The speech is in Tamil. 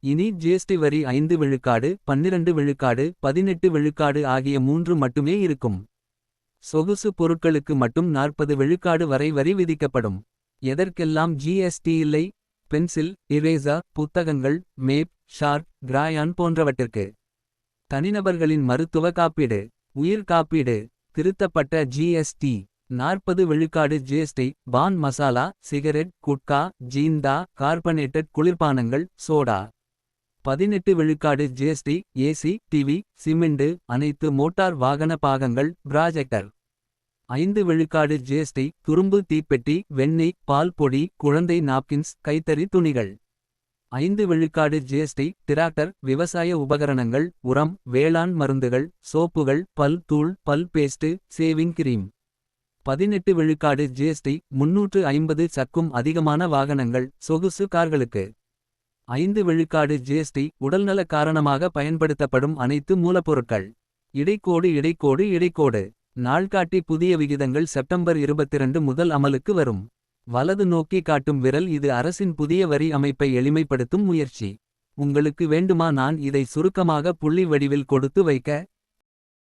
இனி ஜிஎஸ்டி வரி 5 விழுக்காடு 12 விழுக்காடு 18 விழுக்காடு ஆகிய 3 மட்டுமே இருக்கும். சொகுசு பொருட்களுக்கு மட்டும் 40 விழுக்காடு வரை வரி விதிக்கப்படும். எதற்கெல்லாம் ஜிஎஸ்டி இல்லை? பென்சில், இரேசர், புத்தகங்கள், மேப், ஷார்ப், கிராயான் போன்றவற்றிற்கு. தனிநபர்களின் மருத்துவ காப்பீடு, உயிர் காப்பீடு. திருத்தப்பட்ட ஜிஎஸ்டி 40 விழுக்காடு ஜிஎஸ்டி பான் மசாலா, சிகரெட், குட்கா, ஜீந்தா, கார்பனேட்டட் குளிர்பானங்கள், சோடா. 18 விழுக்காடு ஜிஎஸ்டி ஏசி, டிவி, சிமெண்டு, அனைத்து மோட்டார் வாகன பாகங்கள், ப்ராஜெக்டர். 5 விழுக்காடு ஜிஎஸ்டி துரும்பு தீப்பெட்டி, வெண்ணெய், பால் பொடி, குழந்தை நாப்கின்ஸ், கைத்தறி துணிகள். 5 விழுக்காடு ஜிஎஸ்டி டிராக்டர், விவசாய உபகரணங்கள், உரம், வேளாண் மருந்துகள், சோப்புகள், பல் தூள், பல் பேஸ்ட், சேவிங் கிரீம். 18 விழுக்காடு ஜிஎஸ்டி 350 சக்கும் அதிகமான வாகனங்கள், சொகுசு கார்களுக்கு. 5 விழுக்காடு ஜிஎஸ்டி உடல்நல காரணமாக பயன்படுத்தப்படும் அனைத்து மூலப்பொருட்கள். இடைக்கோடு இடைக்கோடு இடைக்கோடு. நாள்காட்டி புதிய விகிதங்கள் செப்டம்பர் 22 முதல் அமலுக்கு வரும். வலது நோக்கி காட்டும் விரல் இது அரசின் புதிய வரி அமைப்பை எளிமைப்படுத்தும் முயற்சி. உங்களுக்கு வேண்டுமா நான் இதை சுருக்கமாக புள்ளி வடிவில் கொடுத்து வைக்க?